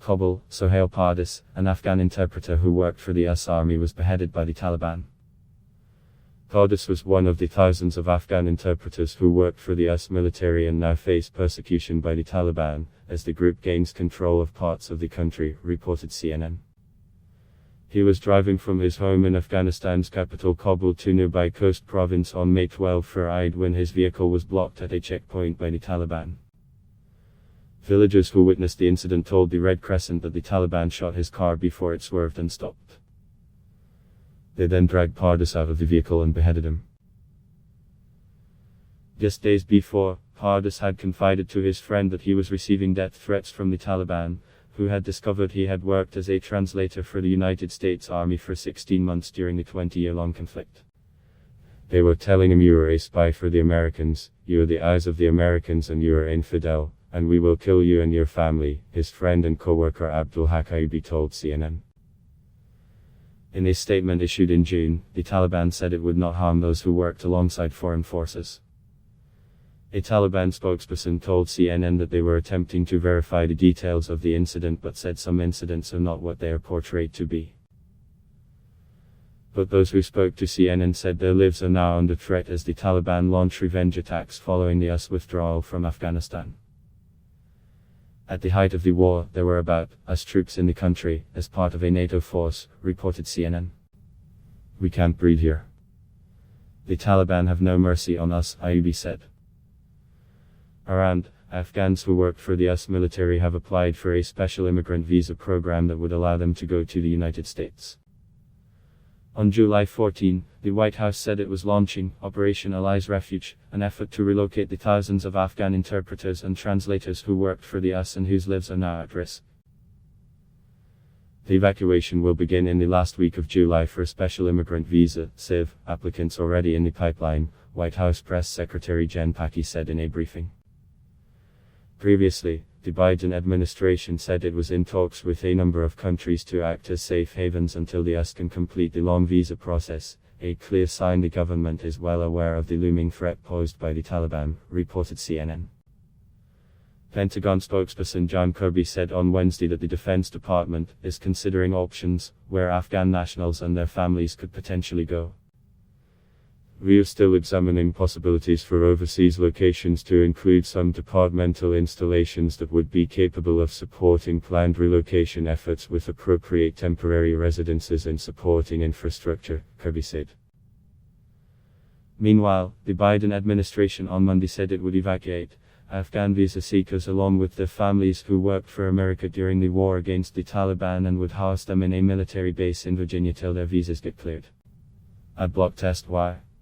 KABUL, Sohail Pardis, an Afghan interpreter who worked for the US Army, was beheaded by the Taliban. Pardis was one of the thousands of Afghan interpreters who worked for the US military and now face persecution by the Taliban, as the group gains control of parts of the country, reported CNN. He was driving from his home in Afghanistan's capital Kabul to nearby Khost province on May 12 for Eid when his vehicle was blocked at a checkpoint by the Taliban. Villagers who witnessed the incident told the Red Crescent that the Taliban shot his car before it swerved and stopped. They then dragged Pardis out of the vehicle and beheaded him. Just days before, Pardis had confided to his friend that he was receiving death threats from the Taliban, who had discovered he had worked as a translator for the United States Army for 16 months during the 20-year-long conflict. They were telling him, "You are a spy for the Americans, you are the eyes of the Americans and you are infidel, and we will kill you and your family," his friend and co-worker Abdul Haq Ayubi told CNN. In a statement issued in June, the Taliban said it would not harm those who worked alongside foreign forces. A Taliban spokesperson told CNN that they were attempting to verify the details of the incident but said some incidents are not what they are portrayed to be. But those who spoke to CNN said their lives are now under threat as the Taliban launch revenge attacks following the US withdrawal from Afghanistan. At the height of the war, there were about US troops in the country, as part of a NATO force, reported CNN. "We can't breathe here. The Taliban have no mercy on us," Ayubi said. Around Afghans who worked for the US military have applied for a special immigrant visa program that would allow them to go to the United States. On July 14, the White House said it was launching Operation Allies Refuge, an effort to relocate the thousands of Afghan interpreters and translators who worked for the US and whose lives are now at risk. The evacuation will begin in the last week of July for a special immigrant visa (SIV) applicants already in the pipeline, White House Press Secretary Jen Psaki said in a briefing. Previously, the Biden administration said it was in talks with a number of countries to act as safe havens until the US can complete the long visa process, a clear sign the government is well aware of the looming threat posed by the Taliban, reported CNN. Pentagon spokesperson John Kirby said on Wednesday that the Defense Department is considering options where Afghan nationals and their families could potentially go. "We are still examining possibilities for overseas locations to include some departmental installations that would be capable of supporting planned relocation efforts with appropriate temporary residences and supporting infrastructure," Kirby said. Meanwhile, the Biden administration on Monday said it would evacuate Afghan visa seekers along with their families who worked for America during the war against the Taliban and would house them in a military base in Virginia till their visas get cleared. Adblock test. Why?